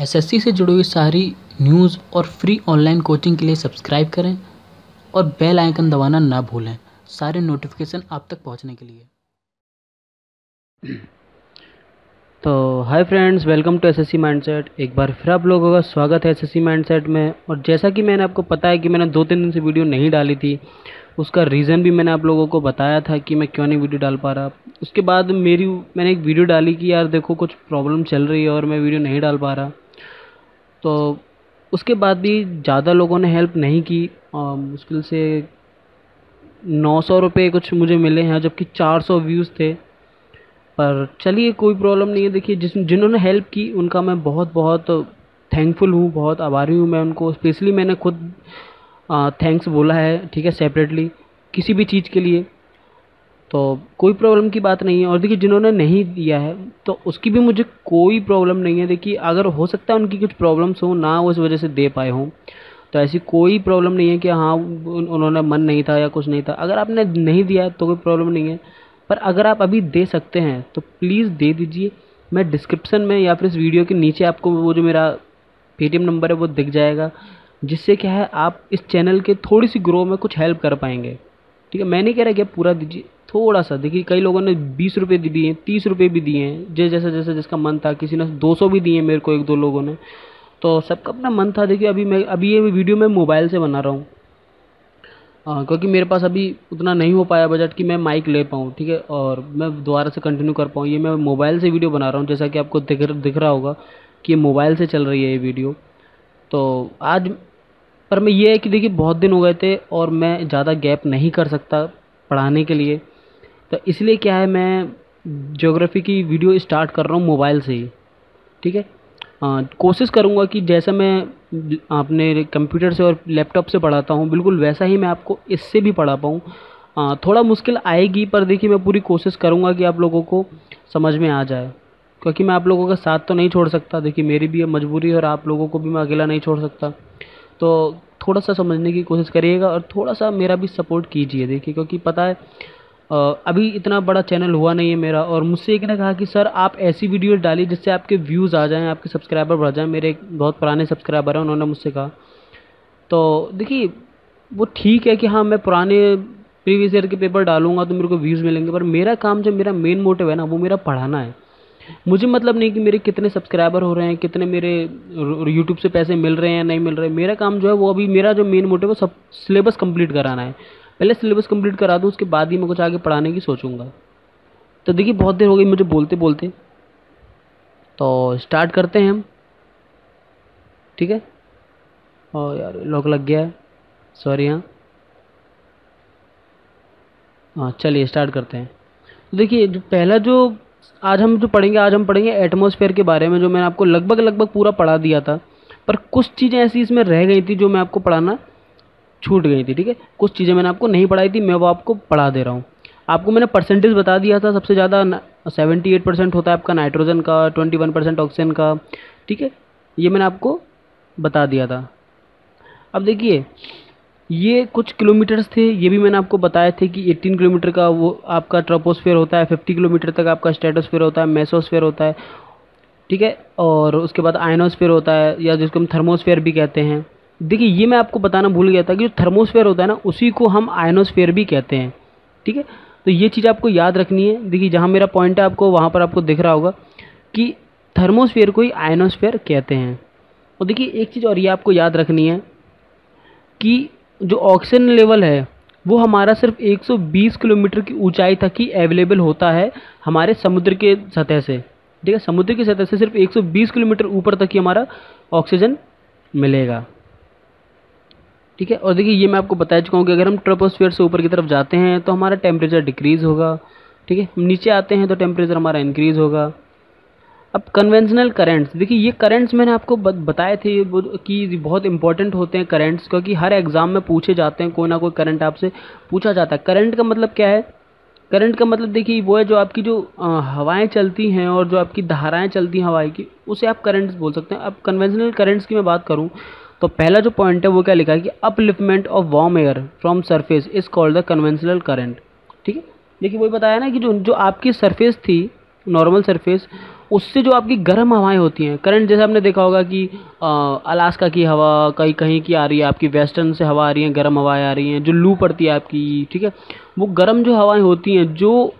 SSC से जुड़ी हुई सारी न्यूज़ और फ्री ऑनलाइन कोचिंग के लिए सब्सक्राइब करें और बेल आइकन दबाना ना भूलें सारे नोटिफिकेशन आप तक पहुंचने के लिए। तो hi friends, welcome to SSC mindset. एक बार फिर आप लोगों का स्वागत है एसएससी माइंडसेट में। और जैसा कि मैंने आपको पता है कि मैंने 2-3 दिन से वीडियो नहीं डाली थी, उसका रीज़न भी मैंने आप लोगों को बताया था कि मैं क्यों नहीं वीडियो डाल पा रहा। उसके बाद मैंने एक वीडियो डाली कि यार देखो कुछ प्रॉब्लम चल रही है और मैं वीडियो नहीं डाल पा रहा। तो उसके बाद भी ज़्यादा लोगों ने हेल्प नहीं की। मुश्किल से 900 रुपये कुछ मुझे मिले हैं, जबकि 400 व्यूज़ थे। पर चलिए कोई प्रॉब्लम नहीं है। देखिए जिन्होंने हेल्प की उनका मैं बहुत बहुत थैंकफुल हूँ, बहुत आभारी हूँ मैं उनको। स्पेशली मैंने खुद थैंक्स बोला है, ठीक है, सेपरेटली किसी भी चीज़ के लिए। तो कोई प्रॉब्लम की बात नहीं है। और देखिए जिन्होंने नहीं दिया है तो उसकी भी मुझे कोई प्रॉब्लम नहीं है। देखिए अगर हो सकता है उनकी कुछ प्रॉब्लम्स हो ना, उस वजह से दे पाए हों, तो ऐसी कोई प्रॉब्लम नहीं है कि हाँ उन्होंने मन नहीं था या कुछ नहीं था। अगर आपने नहीं दिया तो कोई प्रॉब्लम नहीं है। पर अगर आप अभी दे सकते हैं तो प्लीज़ दे दीजिए। मैं डिस्क्रिप्शन में या फिर इस वीडियो के नीचे आपको वो जो मेरा पेटीएम नंबर है वो दिख जाएगा, जिससे क्या है आप इस चैनल के थोड़ी सी ग्रो में कुछ हेल्प कर पाएंगे। ठीक है, मैं नहीं कह रहा कि आप पूरा दीजिए, थोड़ा सा। देखिए कई लोगों ने 20 रुपये भी दिए, 30 रुपये भी दिए हैं, जैसा जैसा जिसका मन था। किसी ने 200 भी दिए मेरे को, 1-2 लोगों ने। तो सबका अपना मन था। देखिए अभी ये वीडियो मैं मोबाइल से बना रहा हूँ, क्योंकि मेरे पास अभी उतना नहीं हो पाया बजट कि मैं माइक ले पाऊँ, ठीक है, और मैं दोबारा से कंटिन्यू कर पाऊँ। ये मैं मोबाइल से वीडियो बना रहा हूँ, जैसा कि आपको दिख रहा होगा कि ये मोबाइल से चल रही है ये वीडियो। तो आज पर मैं ये है कि देखिए बहुत दिन हो गए थे और मैं ज़्यादा गैप नहीं कर सकता पढ़ाने के लिए। तो इसलिए क्या है, मैं ज्योग्राफी की वीडियो स्टार्ट कर रहा हूँ मोबाइल से ही, ठीक है। कोशिश करूँगा कि जैसा मैं अपने कंप्यूटर से और लैपटॉप से पढ़ाता हूँ बिल्कुल वैसा ही मैं आपको इससे भी पढ़ा पाऊँ। थोड़ा मुश्किल आएगी, पर देखिए मैं पूरी कोशिश करूँगा कि आप लोगों को समझ में आ जाए, क्योंकि मैं आप लोगों का साथ तो नहीं छोड़ सकता। देखिए मेरी भी मजबूरी है और आप लोगों को भी मैं अकेला नहीं छोड़ सकता। तो थोड़ा सा समझने की कोशिश करिएगा और थोड़ा सा मेरा भी सपोर्ट कीजिए। देखिए क्योंकि पता है अभी इतना बड़ा चैनल हुआ नहीं है मेरा, और मुझसे एक ने कहा कि सर आप ऐसी वीडियो डालिए जिससे आपके व्यूज़ आ जाएं, आपके सब्सक्राइबर बढ़ जाएं। मेरे एक बहुत पुराने सब्सक्राइबर हैं, उन्होंने मुझसे कहा। तो देखिए वो ठीक है कि हाँ मैं पुराने प्रीवियस ईयर के पेपर डालूंगा तो मेरे को व्यूज़ मिलेंगे, पर मेरा काम जो मेरा मेन मोटिव है ना, वो मेरा पढ़ाना है। मुझे मतलब नहीं कि मेरे कितने सब्सक्राइबर हो रहे हैं, कितने मेरे यूट्यूब से पैसे मिल रहे हैं नहीं मिल रहे। मेरा काम जो है वो, अभी मेरा जो मेन मोटिव है सब सिलेबस कंप्लीट कराना है। पहले सिलेबस कंप्लीट करा दूँ, उसके बाद ही मैं कुछ आगे पढ़ाने की सोचूंगा। तो देखिए बहुत देर हो गई मुझे बोलते बोलते, तो स्टार्ट करते हैं हम, ठीक है। और यार लॉक लग गया है, सॉरी। हाँ चलिए स्टार्ट करते हैं। तो देखिए जो पहला जो आज हम पढ़ेंगे एटमॉस्फेयर के बारे में, जो मैंने आपको लगभग लगभग पूरा पढ़ा दिया था। पर कुछ चीज़ें ऐसी इसमें रह गई थी जो मैं आपको पढ़ाना छूट गई थी, ठीक है। कुछ चीज़ें मैंने आपको नहीं पढ़ाई थी, मैं वो आपको पढ़ा दे रहा हूँ। आपको मैंने परसेंटेज बता दिया था, सबसे ज़्यादा 78% होता है आपका नाइट्रोजन का, 21% ऑक्सीजन का, ठीक है। ये मैंने आपको बता दिया था। अब देखिए ये कुछ किलोमीटर्स थे, ये भी मैंने आपको बताए थे कि 18 किलोमीटर का वो आपका ट्रोपोस्फेयर होता है, 50 किलोमीटर तक आपका स्ट्रेटोस्फेयर होता है, मेसोस्फेयर होता है, ठीक है। और उसके बाद आयनोस्फेयर होता है, या जिसको हम थर्मोस्फेयर भी कहते हैं। देखिए ये मैं आपको बताना भूल गया था कि जो थर्मोस्फेयर होता है ना, उसी को हम आयनोस्फेयर भी कहते हैं, ठीक है। तो ये चीज़ आपको याद रखनी है। देखिए जहाँ मेरा पॉइंट है आपको वहाँ पर आपको दिख रहा होगा कि थर्मोस्फेयर को ही आयनोस्फेयर कहते हैं। और देखिए एक चीज़ और ये आपको याद रखनी है कि जो ऑक्सीजन लेवल है वो हमारा सिर्फ 120 किलोमीटर की ऊंचाई तक ही अवेलेबल होता है हमारे समुद्र के सतह से, ठीक है। समुद्र की सतह से सिर्फ 120 किलोमीटर ऊपर तक ही हमारा ऑक्सीजन मिलेगा, ठीक है। और देखिए ये मैं आपको बता चुका हूँ कि अगर हम ट्रोपोस्फियर से ऊपर की तरफ जाते हैं तो हमारा टेम्परेचर डिक्रीज़ होगा, ठीक है। नीचे आते हैं तो टेम्परेचर हमारा इंक्रीज़ होगा। अब कन्वेंशनल करंट्स, देखिए ये करंट्स मैंने आपको बताए थे कि बहुत इंपॉर्टेंट होते हैं करंट्स, क्योंकि हर एग्ज़ाम में पूछे जाते हैं। कोई ना कोई करंट आपसे पूछा जाता है। करंट का मतलब क्या है? करंट का मतलब देखिए वो है जो आपकी जो हवाएं चलती हैं और जो आपकी धाराएं चलती हैं हवाई की, उसे आप करंट्स बोल सकते हैं। अब कन्वेंशनल करंट्स की मैं बात करूँ तो पहला जो पॉइंट है वो क्या लिखा है कि upliftment of warm air from surface is called the conventional current, ठीक है। देखिए वही बताया ना कि जो जो आपकी सरफेस थी, नॉर्मल सरफेस, उससे जो आपकी गर्म हवाएं होती हैं, करंट जैसे आपने देखा होगा कि अलास्का की हवा कहीं कहीं की आ रही है, आपकी वेस्टर्न से हवा आ रही है, गर्म हवाएं आ रही हैं, जो लू पड़ती है आपकी, ठीक है, वो गर्म जो हवाएं होती हैं, जो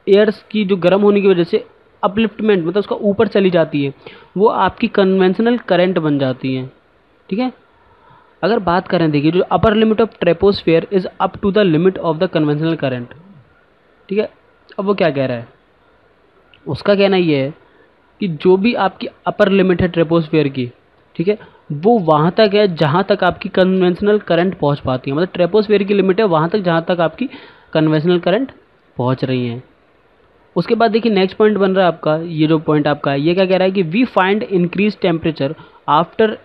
एयर्स की जो गर्म होने की वजह से अपलिफ्टमेंट मतलब उसका ऊपर चली जाती है, वो आपकी कन्वेंशनल करंट बन जाती हैं, ठीक है। अगर बात करें, देखिए, जो upper limit of troposphere is up to the limit of the conventional current, ठीक है। अब वो क्या कह रहा है, उसका कहना ये है कि जो भी आपकी अपर लिमिट है ट्रेपोस्फेयर की, ठीक है, वो वहाँ तक है जहाँ तक आपकी कन्वेंशनल करंट पहुँच पाती है। मतलब ट्रेपोस्फेयर की लिमिट है वहाँ तक जहाँ तक आपकी कन्वेंशनल करंट पहुँच रही हैं। उसके बाद देखिए नेक्स्ट पॉइंट बन रहा है आपका, ये जो पॉइंट आपका है, ये क्या कह रहा है कि we find increase temperature after,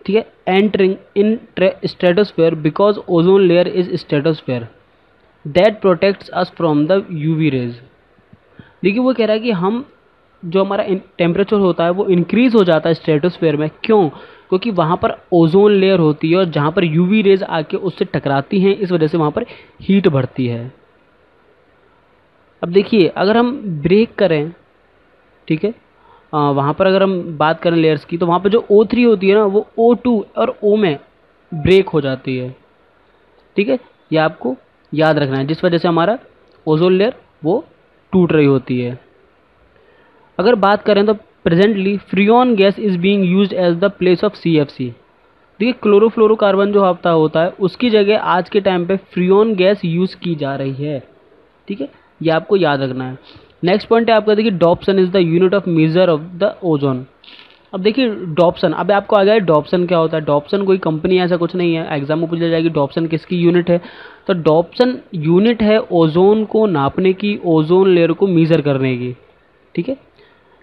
ठीक है, entering in stratosphere because ozone layer is stratosphere that protects us from the UV rays. देखिए वो कह रहा है कि हम जो हमारा टेम्परेचर होता है वो इंक्रीज़ हो जाता है स्ट्रेटोस्फेयर में, क्यों? क्योंकि वहाँ पर ओजोन लेयर होती है और जहाँ पर यूवी रेज आके उससे टकराती हैं, इस वजह से वहाँ पर हीट बढ़ती है। अब देखिए अगर हम ब्रेक करें, ठीक है, वहाँ पर अगर हम बात करें लेयर्स की, तो वहाँ पर जो O3 होती है ना, वो O2 और O में ब्रेक हो जाती है, ठीक है। ये आपको याद रखना है, जिस वजह से हमारा ओजोन लेयर वो टूट रही होती है। अगर बात करें तो presently freon gas is being used as the place of CFC। देखिए क्लोरोफ्लोरोकार्बन जो हफ्ता होता है उसकी जगह आज के टाइम पे फ्रियोन गैस यूज़ की जा रही है, ठीक है, ये आपको याद रखना है। नेक्स्ट पॉइंट है आपका, देखिए Dobson is the unit of measure of the ozone. अब देखिए डॉप्सन, अब आपको आ गया है डॉप्सन क्या होता है। डॉप्सन कोई कंपनी ऐसा कुछ नहीं है, एग्जाम में पूछा जाएगी डॉप्सन किसकी यूनिट है, तो डॉप्सन यूनिट है ओजोन को नापने की, ओजोन लेयर को मेजर करने की, ठीक है।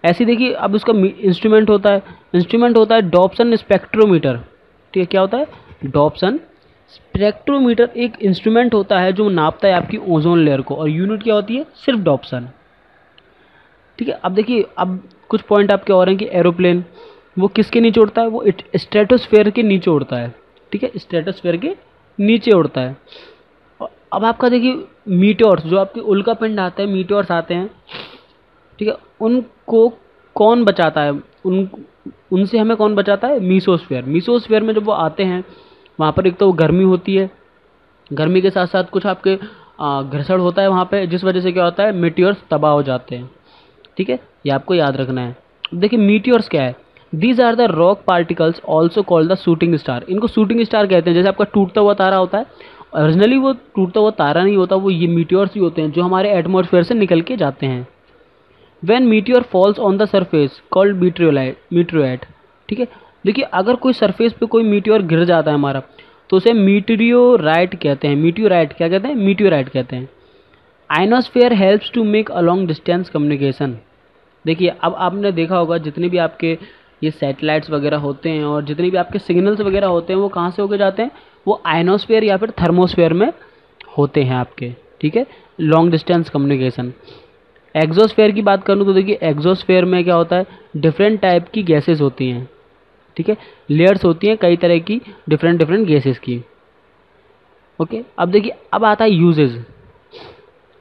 ऐसे देखिए अब उसका इंस्ट्रूमेंट होता है डॉप्सन स्पेक्ट्रोमीटर, ठीक है। क्या होता है डॉप्सन स्पेक्ट्रोमीटर, एक इंस्ट्रूमेंट होता है जो नापता है आपकी ओजोन लेयर को, और यूनिट क्या होती है सिर्फ डॉप्सन, ठीक है। अब देखिए अब कुछ पॉइंट आपके और हैं कि एरोप्लेन वो किसके नीचे उड़ता है, वो स्ट्रेटोस्फेयर के नीचे उड़ता है, ठीक है, स्ट्रेटोस्फेयर के नीचे उड़ता है। और अब आपका देखिए मीटियोर्स, जो आपके उल्कापिंड आते हैं, मीटियोर्स आते हैं, ठीक है, उनको कौन बचाता है, उनसे हमें कौन बचाता है, मीसोस्फेयर। मीसोस्फेयर में जब वो आते हैं वहाँ पर एक तो गर्मी होती है, गर्मी के साथ साथ कुछ आपके घर्षण होता है वहाँ पे, जिस वजह से क्या होता है मीटियोर्स तबाह हो जाते हैं, ठीक है, ये आपको याद रखना है। देखिए मीटियोर्स क्या है, these are the rock particles also called the shooting star. इनको शूटिंग स्टार कहते हैं। जैसे आपका टूटता हुआ तारा होता है, ओरिजिनली वो टूटता हुआ तारा नहीं होता, वो ये मीटियोर्स ही होते हैं जो हमारे एटमॉस्फेयर से निकल के जाते हैं। When meteor falls on the surface called meteorite, ठीक है। देखिए अगर कोई सरफेस पे कोई मीटियोर गिर जाता है हमारा, तो उसे मीटियोराइट कहते हैं। मीटियोराइट क्या कहते हैं, मीटियोराइट कहते हैं। Ionosphere helps to make a long distance communication. देखिए अब आपने देखा होगा जितने भी आपके ये सैटेलाइट्स वगैरह होते हैं और जितने भी आपके सिग्नल्स वगैरह होते हैं वो कहाँ से होके जाते हैं, वो आइनोस्फेयर या फिर थर्मोस्फेयर में होते हैं आपके, ठीक है, लॉन्ग डिस्टेंस कम्युनिकेशन। एक्सोस्फेयर की बात करूँ तो देखिए एक्सोस्फेयर में क्या होता है, डिफरेंट टाइप की गैसेस होती हैं, ठीक है, लेयर्स होती हैं कई तरह की डिफरेंट गैसेस की, ओके। अब देखिए अब आता है यूजेस।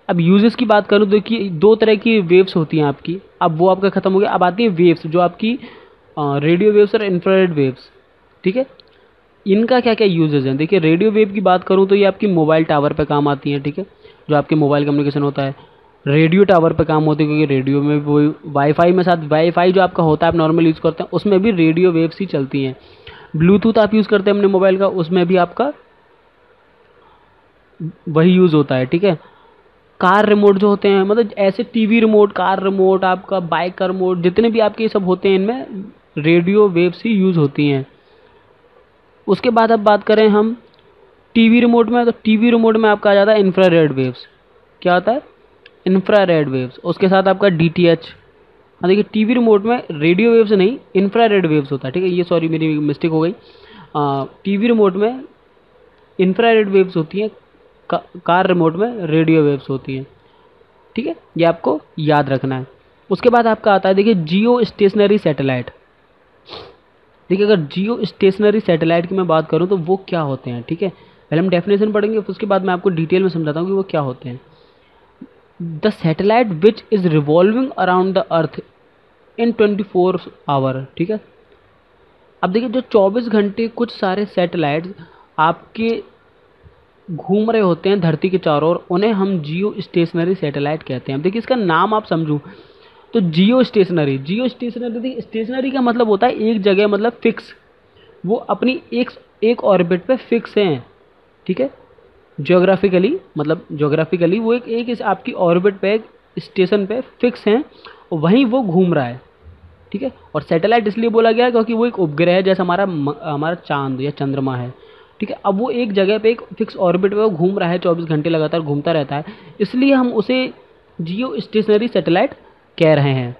अब यूजेस की बात करूँ तो देखिए दो तरह की वेव्स होती हैं आपकी, अब वो आपका खत्म हो गया। अब आती है वेव्स, जो आपकी रेडियो वेव्स और इंफ्रारेड वेव्स, ठीक है। इनका क्या क्या यूजेस हैं, देखिए रेडियो वेव की बात करूँ तो ये आपकी मोबाइल टावर पे काम आती हैं, ठीक है, जो आपके मोबाइल कम्युनिकेशन होता है, रेडियो टावर पे काम होती है, क्योंकि रेडियो में वो वाईफाई में साथ वाईफाई जो आपका होता है आप नॉर्मल यूज़ करते हैं उसमें भी रेडियो वेव्स ही चलती हैं। ब्लूटूथ आप यूज़ करते हैं अपने मोबाइल का, उसमें भी आपका वही यूज़ होता है, ठीक है। कार रिमोट जो होते हैं, मतलब ऐसे टीवी रिमोट, कार रिमोट, आपका बाइक का रिमोट, जितने भी आपके ये सब होते हैं इनमें रेडियो वेव्स ही यूज़ होती हैं। उसके बाद अब बात करें हम टीवी रिमोट में, तो टीवी रिमोट में आपका आ जाता है इंफ्रारेड वेव्स। क्या होता है, इंफ्रारेड वेव्स। उसके साथ आपका DTH। हाँ देखिए टीवी रिमोट में रेडियो वेव्स नहीं, इंफ्रारेड वेव्स होता है, ठीक है, ये सॉरी मेरी मिस्टेक हो गई। टीवी रिमोट में इंफ्रारेड वेव्स होती हैं, कार रिमोट में रेडियो वेव्स होती हैं, ठीक है, ये आपको याद रखना है। उसके बाद आपका आता है देखिए जियो स्टेशनरी सैटेलाइट। देखिए अगर जियो स्टेशनरी सैटेलाइट की मैं बात करूँ तो वो क्या होते हैं, ठीक है, पहले हम डेफिनेशन पढ़ेंगे, फिर उसके बाद मैं आपको डिटेल में समझाता हूँ कि वो क्या होते हैं। The satellite which is revolving around the earth in 24 hour. ठीक है, अब देखिए जो 24 घंटे कुछ सारे सैटेलाइट आपके घूम रहे होते हैं धरती के चारों ओर, उन्हें हम जियो स्टेशनरी सैटेलाइट कहते हैं। अब देखिए इसका नाम आप समझूं तो जियो स्टेशनरी, स्टेशनरी का मतलब होता है एक जगह, मतलब फिक्स, वो अपनी एक ऑर्बिट पे फिक्स हैं। ठीक है, ज्योग्राफिकली, मतलब ज्योग्राफिकली वो एक आपकी ऑर्बिट पे, एक स्टेशन पे फिक्स हैं और वहीं वो घूम रहा है। ठीक है, और सैटेलाइट इसलिए बोला गया क्योंकि वो एक उपग्रह है, जैसे हमारा चांद या चंद्रमा है। ठीक है, अब वो एक जगह पे एक फिक्स ऑर्बिट पे वो घूम रहा है, 24 घंटे लगातार घूमता रहता है, इसलिए हम उसे जियो स्टेशनरी सैटेलाइट कह रहे हैं।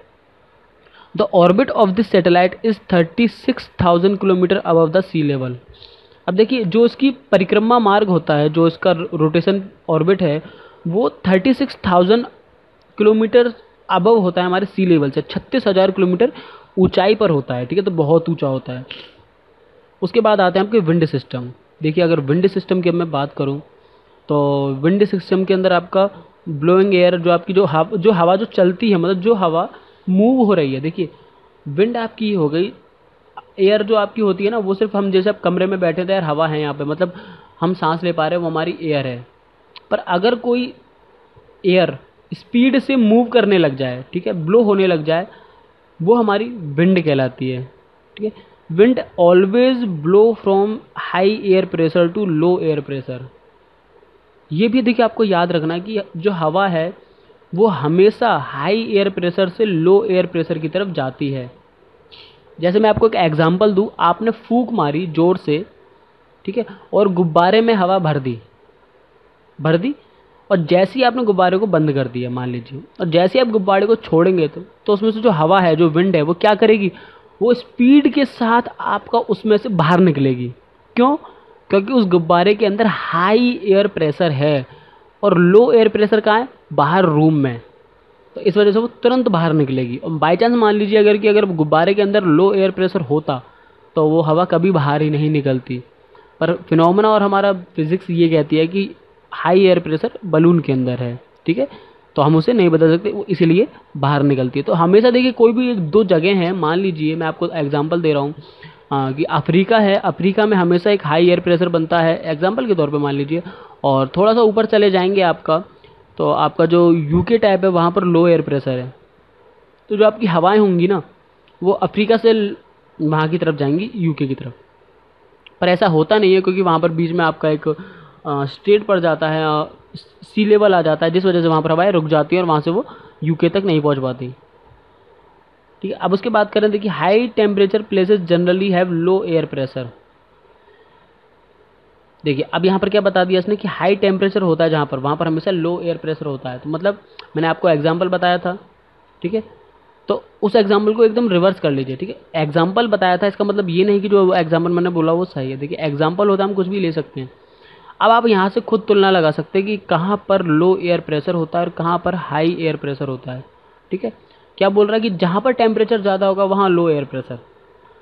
The orbit of this satellite is 36,000 kilometre above the sea level. अब देखिए जो इसकी परिक्रमा मार्ग होता है, जो इसका रोटेशन ऑर्बिट है, वो 36,000 किलोमीटर अबव होता है हमारे सी लेवल से, 36,000 किलोमीटर ऊंचाई पर होता है। ठीक है, तो बहुत ऊंचा होता है। उसके बाद आते हैं आपके विंड सिस्टम। देखिए अगर विंड सिस्टम की मैं बात करूं तो विंड सिस्टम के अंदर आपका ब्लोइंग एयर, जो आपकी जो हवा जो चलती है, मतलब जो हवा मूव हो रही है। देखिए विंड आपकी हो गई, एयर जो आपकी होती है ना, वो सिर्फ हम जैसे आप कमरे में बैठे थे यार, हवा है यहाँ पे, मतलब हम सांस ले पा रहे हैं, वो हमारी एयर है। पर अगर कोई एयर स्पीड से मूव करने लग जाए, ठीक है, ब्लो होने लग जाए, वो हमारी विंड कहलाती है। ठीक है, wind always blow from high air pressure to low air pressure. ये भी देखिए आपको याद रखना है कि जो हवा है वो हमेशा हाई एयर प्रेशर से लो एयर प्रेशर की तरफ जाती है। जैसे मैं आपको एक एग्जांपल दूं, आपने फूंक मारी जोर से, ठीक है, और गुब्बारे में हवा भर दी, और जैसे ही आपने गुब्बारे को बंद कर दिया मान लीजिए, और जैसे ही आप गुब्बारे को छोड़ेंगे तो उसमें से जो हवा है, जो विंड है, वो क्या करेगी, वो स्पीड के साथ आपका उसमें से बाहर निकलेगी। क्यों? क्योंकि उस गुब्बारे के अंदर हाई एयर प्रेशर है और लो एयर प्रेशर कहाँ है, बाहर रूम में, तो इस वजह से वो तुरंत बाहर निकलेगी। और बाई चांस मान लीजिए अगर गुब्बारे के अंदर लो एयर प्रेशर होता तो वो हवा कभी बाहर ही नहीं निकलती। पर फिनोमेना और हमारा फिजिक्स ये कहती है कि हाई एयर प्रेशर बलून के अंदर है। ठीक है, तो हम उसे नहीं बदल सकते, वो इसीलिए बाहर निकलती है। तो हमेशा देखिए कोई भी एक दो जगह हैं, मान लीजिए मैं आपको एग्जांपल दे रहा हूँ कि अफ्रीका है, अफ्रीका में हमेशा एक हाई एयर प्रेशर बनता है, एग्जांपल के तौर पे मान लीजिए। और थोड़ा सा ऊपर चले जाएंगे आपका, तो आपका जो यूके टाइप है वहाँ पर लो एयर प्रेशर है, तो जो आपकी हवाएं होंगी ना वो अफ्रीका से वहाँ की तरफ जाएंगी, यूके की तरफ। पर ऐसा होता नहीं है क्योंकि वहाँ पर बीच में आपका एक स्टेट पड़ जाता है, सी लेवल आ जाता है, जिस वजह से वहाँ पर हवाएं रुक जाती हैं और वहाँ से वो यूके तक नहीं पहुँच पाती। ठीक है, अब उसके बात करें, देखिए high temperature places generally have low air pressure. देखिए अब यहाँ पर क्या बता दिया इसने कि हाई टेम्परेचर होता है जहाँ पर, वहाँ पर हमेशा लो एयर प्रेशर होता है। तो मतलब मैंने आपको एग्जांपल बताया था, ठीक है, तो उस एग्जांपल को एकदम रिवर्स कर लीजिए। ठीक है, एग्जांपल बताया था, इसका मतलब ये नहीं कि जो एग्जांपल मैंने बोला वो सही है। देखिए एग्जांपल होता है, हम कुछ भी ले सकते हैं। अब आप यहाँ से खुद तुलना लगा सकते हैं कि कहाँ पर लो एयर प्रेशर होता है और कहाँ पर हाई एयर प्रेशर होता है। ठीक है, क्या बोल रहा है कि जहाँ पर टेम्परेचर ज़्यादा होगा वहाँ लो एयर प्रेशर।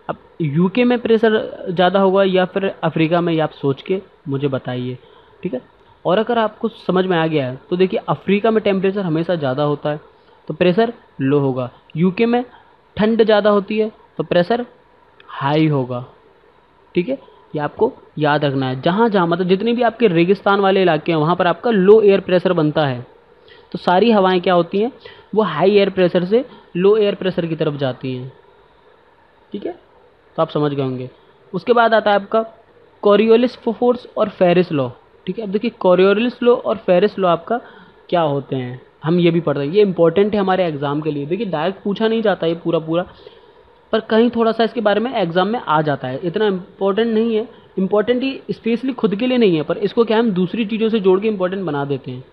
अब यूके में प्रेशर ज़्यादा होगा या फिर अफ्रीका में, ये आप सोच के मुझे बताइए। ठीक है, और अगर आपको समझ में आ गया है तो देखिए अफ्रीका में टेम्परेचर हमेशा ज़्यादा होता है तो प्रेशर लो होगा, यूके में ठंड ज़्यादा होती है तो प्रेशर हाई होगा। ठीक है, ये आपको याद रखना है। जहाँ जहाँ मतलब जितने भी आपके रेगिस्तान वाले इलाके हैं वहाँ पर आपका लो एयर प्रेशर बनता है, तो सारी हवाएं क्या होती हैं, वो हाई एयर प्रेशर से लो एयर प्रेशर की तरफ जाती हैं। ठीक है, तो आप समझ गए होंगे। उसके बाद आता है आपका कोरियोलिस फोर्स और फेरिस लॉ। ठीक है, अब देखिए कोरियोलिस लॉ और फेरिस लॉ आपका क्या होते हैं, हम ये भी पढ़ते हैं, ये इंपॉर्टेंट है हमारे एग्जाम के लिए। देखिए डायरेक्ट पूछा नहीं जाता ये पूरा, पर कहीं थोड़ा सा इसके बारे में एग्जाम में आ जाता है, इतना इंपॉर्टेंट नहीं है। इंपॉर्टेंट ही स्पेशली खुद के लिए नहीं है, पर इसको क्या हम दूसरी चीज़ों से जोड़ के इंपॉर्टेंट बना देते हैं।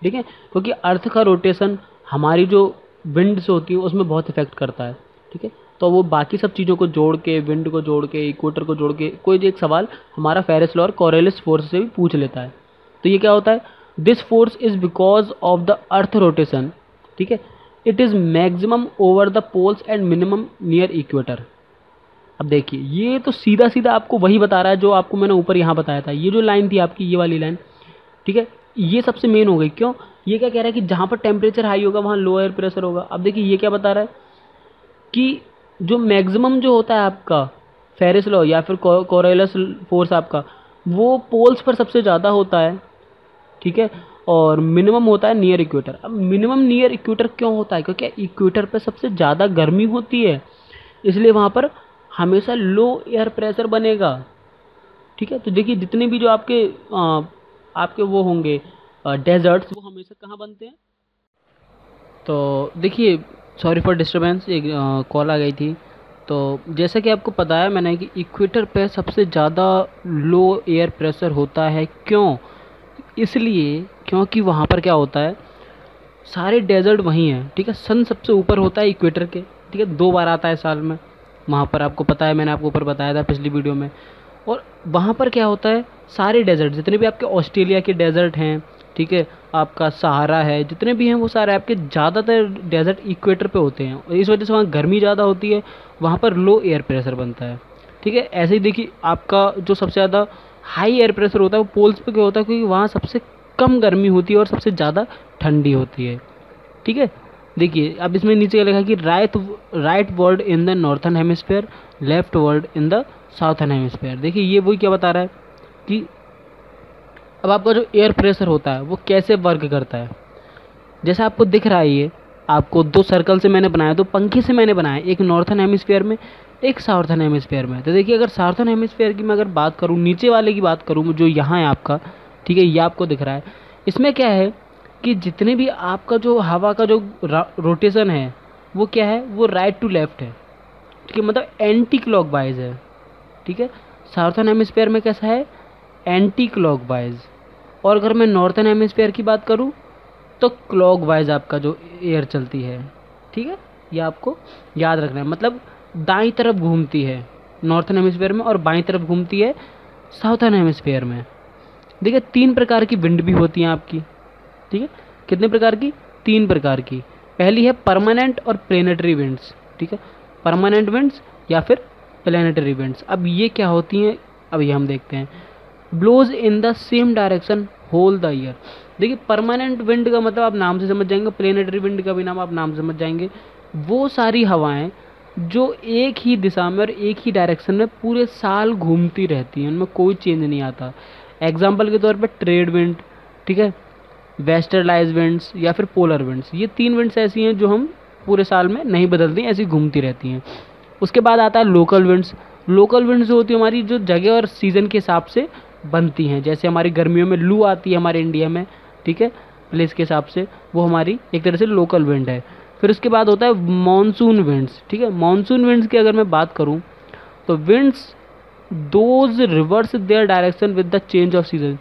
ठीक है, क्योंकि अर्थ का रोटेशन हमारी जो विंड से होती है उसमें बहुत इफेक्ट करता है। ठीक है, तो वो बाकी सब चीज़ों को जोड़ के, विंड को जोड़ के, इक्वेटर को जोड़ के कोई एक सवाल हमारा फेरिस लॉ और कोरियोलिस फोर्स से भी पूछ लेता है। तो ये क्या होता है, this force is because of the earth rotation. ठीक है, it is maximum over the poles and minimum near equator. अब देखिए ये तो सीधा सीधा आपको वही बता रहा है जो आपको मैंने ऊपर यहाँ बताया था। ये जो लाइन थी आपकी, ये वाली लाइन, ठीक है, ये सबसे मेन हो गई। क्यों? ये क्या कह रहा है कि जहाँ पर टेम्परेचर हाई होगा वहाँ लो एयर प्रेशर होगा। अब देखिए ये क्या बता रहा है कि जो मैक्सिमम जो होता है आपका फेरिस लॉ या फिर कोरेलस फोर्स आपका, वो पोल्स पर सबसे ज़्यादा होता है, ठीक है, और मिनिमम होता है नियर इक्वेटर। अब मिनिमम नियर इक्वेटर क्यों होता है? क्योंकि इक्वेटर पे सबसे ज़्यादा गर्मी होती है, इसलिए वहाँ पर हमेशा लो एयर प्रेशर बनेगा, ठीक है। तो देखिए जितने भी जो आपके वो होंगे डेजर्ट्स, वो हमेशा कहाँ बनते हैं? तो देखिए, सॉरी फॉर डिस्टरबेंस, एक कॉल आ गई थी। तो जैसा कि आपको पता है मैंने कि इक्वेटर पे सबसे ज़्यादा लो एयर प्रेशर होता है। क्यों? इसलिए क्योंकि वहाँ पर क्या होता है, सारे डेजर्ट वहीं हैं, ठीक है। सन सबसे ऊपर होता है इक्वेटर के, ठीक है, 2 बार आता है साल में। वहाँ पर आपको पता है, मैंने आपको ऊपर बताया था पिछली वीडियो में। और वहाँ पर क्या होता है, सारे डेजर्ट जितने भी आपके ऑस्ट्रेलिया के डेजर्ट हैं, ठीक है, आपका सहारा है, जितने भी हैं वो सारे आपके ज़्यादातर डेजर्ट इक्वेटर पे होते हैं, और इस वजह से वहाँ गर्मी ज़्यादा होती है, वहाँ पर लो एयर प्रेशर बनता है, ठीक है। ऐसे ही देखिए आपका जो सबसे ज़्यादा हाई एयर प्रेशर होता है वो पोल्स पे क्यों होता है? क्योंकि वहाँ सबसे कम गर्मी होती है और सबसे ज़्यादा ठंडी होती है, ठीक है। देखिए अब इसमें नीचे क्या लिखा है कि right world in the northern hemisphere, left world in the southern hemisphere. देखिए ये वही क्या बता रहा है कि अब आपका जो एयर प्रेशर होता है वो कैसे वर्क करता है। जैसा आपको दिख रहा है, ये आपको 2 सर्कल से मैंने बनाया, 2 पंखे से मैंने बनाया, एक नॉर्थन हेमिस्फेयर में, एक साउथर्न हेमिस्फेयर में। तो देखिए अगर साउथर्न हेमिस्फेयर की मैं अगर बात करूँ, नीचे वाले की बात करूँ, जो यहाँ है आपका, ठीक है, ये आपको दिख रहा है, इसमें क्या है कि जितने भी आपका जो हवा का जो रोटेशन है वो क्या है, वो राइट टू लेफ्ट है, ठीक है, मतलब एंटी क्लॉकवाइज है, ठीक है। साउथर्न हेमिस्फेयर में कैसा है, एंटी क्लॉकवाइज। और अगर मैं नॉर्थन हेमिस्फेयर की बात करूं तो क्लॉकवाइज आपका जो एयर चलती है, ठीक है। ये आपको याद रखना है, मतलब दाईं तरफ घूमती है नॉर्थन हेमिस्फेयर में और बाईं तरफ घूमती है साउथर्न हेमिस्फेयर में। देखिए 3 प्रकार की विंड भी होती हैं आपकी, ठीक है। कितने प्रकार की? 3 प्रकार की। पहली है परमानेंट और प्लेनेटरी विंड्स, ठीक है, परमानेंट विंड्स या फिर प्लेनेटरी विंड्स। अब ये क्या होती हैं, अब ये हम देखते हैं। Blows in the same direction whole the year. देखिए परमानेंट विंड का मतलब आप नाम से समझ जाएंगे, प्लेनेटरी विंड का भी नाम आप नाम से समझ जाएंगे। वो सारी हवाएं जो एक ही दिशा में और एक ही डायरेक्शन में पूरे साल घूमती रहती हैं, उनमें कोई चेंज नहीं आता। एग्जाम्पल के तौर पर ट्रेड विंड, ठीक है, वेस्टर्लाइज विंड्स या फिर पोलर विंड्स, ये 3 विंड्स ऐसी हैं जो हम पूरे साल में नहीं बदलती, ऐसी घूमती रहती हैं। उसके बाद आता है लोकल विंड्स। लोकल विंड्स जो होती है हमारी जो जगह और सीज़न के हिसाब से बनती हैं, जैसे हमारी गर्मियों में लू आती है हमारे इंडिया में, ठीक है, प्लेस के हिसाब से, वो हमारी एक तरह से लोकल विंड है। फिर उसके बाद होता है मॉनसून विंड्स, ठीक है। मॉनसून विंड्स की अगर मैं बात करूँ तो winds those reverse their direction with the change off season.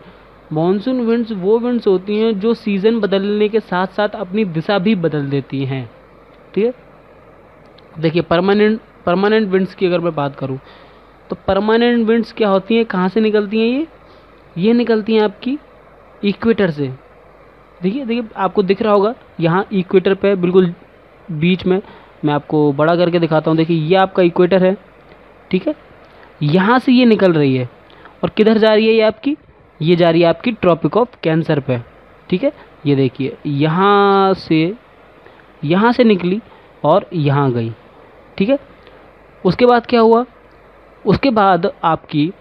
Monsoon winds वो विंड्स होती हैं जो सीज़न बदलने के साथ साथ अपनी दिशा भी बदल देती हैं, ठीक है। देखिए परमानेंट विंड्स की अगर मैं बात करूं तो परमानेंट विंड्स क्या होती हैं, कहाँ से निकलती हैं? ये निकलती हैं आपकी इक्वेटर से। देखिए आपको दिख रहा होगा यहाँ इक्वेटर पे बिल्कुल बीच में, मैं आपको बड़ा करके दिखाता हूँ। देखिए ये आपका इक्वेटर है, ठीक है, यहाँ से ये निकल रही है और किधर जा रही है ये आपकी? ये जा रही है आपकी ट्रॉपिक ऑफ कैंसर पे, ठीक है। ये देखिए यहाँ से निकली और यहाँ गई, ठीक है। उसके बाद क्या हुआ? उसके बाद आपकी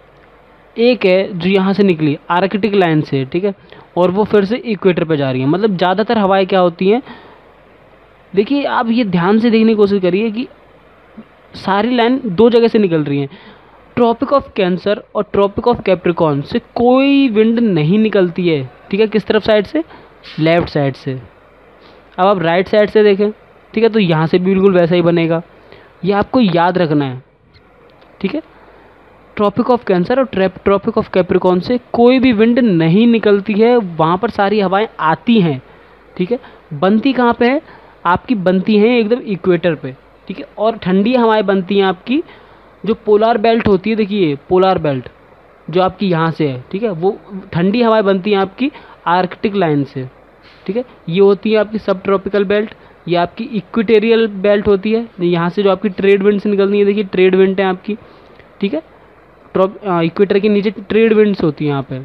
एक है जो यहाँ से निकली आर्कटिक लाइन से, ठीक है, और वो फिर से इक्वेटर पे जा रही है। मतलब ज़्यादातर हवाएं क्या होती हैं, देखिए आप ये ध्यान से देखने की कोशिश करिए कि सारी लाइन 2 जगह से निकल रही हैं। ट्रॉपिक ऑफ कैंसर और ट्रॉपिक ऑफ कैप्रिकॉर्न से कोई विंड नहीं निकलती है, ठीक है। किस तरफ साइड से? लेफ्ट साइड से। अब आप राइट साइड से देखें, ठीक है, तो यहाँ से भी बिल्कुल वैसा ही बनेगा। ये आपको याद रखना है, ठीक है। ट्रॉपिक ऑफ कैंसर और ट्रॉपिक ऑफ कैप्रिकॉर्न से कोई भी विंड नहीं निकलती है, वहाँ पर सारी हवाएं आती हैं, ठीक है। बनती कहाँ पे है? आपकी बनती हैं एकदम इक्वेटर पे, ठीक है। और ठंडी हवाएं बनती हैं आपकी जो पोलर बेल्ट होती है। देखिए पोलर बेल्ट जो आपकी यहाँ से है, ठीक है, वो ठंडी हवाएं बनती हैं आपकी आर्कटिक लाइन से, ठीक है। ये होती है आपकी सब ट्रॉपिकल बेल्ट, ये आपकी इक्वेटेरियल बेल्ट होती है। यहाँ से जो आपकी ट्रेड विंड्स निकलती है, देखिए ट्रेड विंड है आपकी, ठीक है, इक्वेटर के नीचे ट्रेड विंड्स होती हैं यहाँ पे।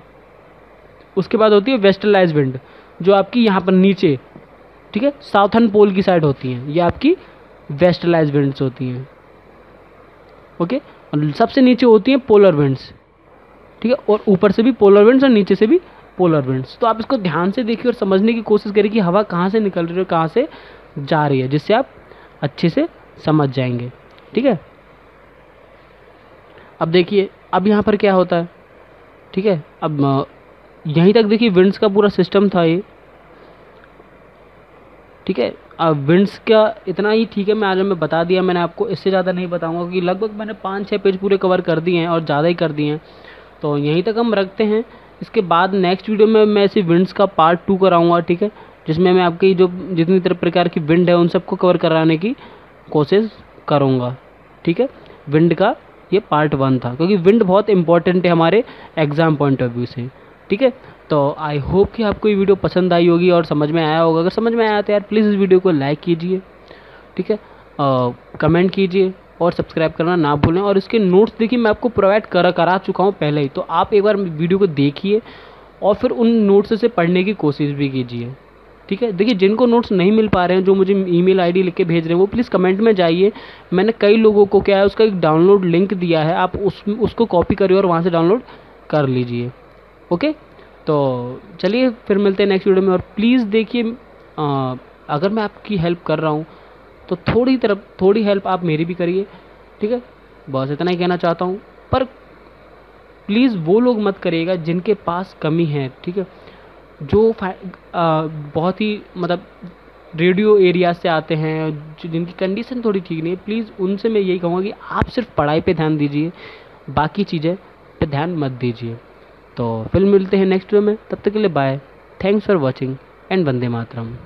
उसके बाद होती है वेस्टर्लाइज विंड, जो आपकी यहाँ पर नीचे, ठीक है, साउथर्न पोल की साइड होती हैं, ये आपकी वेस्टर्लाइज विंड्स होती हैं। ओके, और सबसे नीचे होती हैं पोलर विंड्स, ठीक है, और ऊपर से भी पोलर विंड्स और नीचे से भी पोलर विंड्स। तो आप इसको ध्यान से देखिए और समझने की कोशिश करिए कि हवा कहाँ से निकल रही है और कहाँ से जा रही है, जिससे आप अच्छे से समझ जाएंगे। ठीक है, अब देखिए अब यहाँ पर क्या होता है। ठीक है, अब यहीं तक देखिए विंड्स का पूरा सिस्टम था ये। ठीक है, अब विंड्स का इतना ही ठीक है, मैं आज मैं बता दिया मैंने आपको, इससे ज़्यादा नहीं बताऊंगा क्योंकि लगभग मैंने 5-6 पेज पूरे कवर कर दिए हैं और ज़्यादा ही कर दिए हैं। तो यहीं तक हम रखते हैं। इसके बाद नेक्स्ट वीडियो में मैं ऐसे विंड्स का पार्ट 2 कराऊंगा, ठीक है, जिसमें मैं आपकी जो जितनी तरह प्रकार की विंड है उन सबको कवर कराने की कोशिश करूँगा। ठीक है, विंड का ये पार्ट 1 था क्योंकि विंड बहुत इंपॉर्टेंट है हमारे एग्ज़ाम पॉइंट ऑफ व्यू से। ठीक है, तो आई होप कि आपको ये वीडियो पसंद आई होगी और समझ में आया होगा। अगर समझ में आया तो यार प्लीज़ इस वीडियो को लाइक कीजिए, ठीक है, कमेंट कीजिए और सब्सक्राइब करना ना भूलें। और इसके नोट्स देखिए मैं आपको प्रोवाइड करा चुका हूँ पहले ही, तो आप एक बार वीडियो को देखिए और फिर उन नोट्स से पढ़ने की कोशिश भी कीजिए। ठीक है, देखिए जिनको नोट्स नहीं मिल पा रहे हैं, जो मुझे ईमेल आईडी लिख के भेज रहे हैं, वो प्लीज़ कमेंट में जाइए। मैंने कई लोगों को क्या है उसका एक डाउनलोड लिंक दिया है, आप उसको कॉपी करिए और वहाँ से डाउनलोड कर लीजिए। ओके, तो चलिए फिर मिलते हैं नेक्स्ट वीडियो में। और प्लीज़ देखिए अगर मैं आपकी हेल्प कर रहा हूँ तो थोड़ी हेल्प आप मेरी भी करिए। ठीक है, बस इतना ही कहना चाहता हूँ। पर प्लीज़ वो लोग मत करिएगा जिनके पास कमी है, ठीक है, जो बहुत ही मतलब रेडियो एरिया से आते हैं, जिनकी कंडीशन थोड़ी ठीक नहीं है, प्लीज़ उनसे मैं यही कहूँगा कि आप सिर्फ पढ़ाई पे ध्यान दीजिए, बाकी चीज़ें पे ध्यान मत दीजिए। तो फिर मिलते हैं नेक्स्ट वीडियो में, तब तक के लिए bye, thanks for watching and Vande Mataram.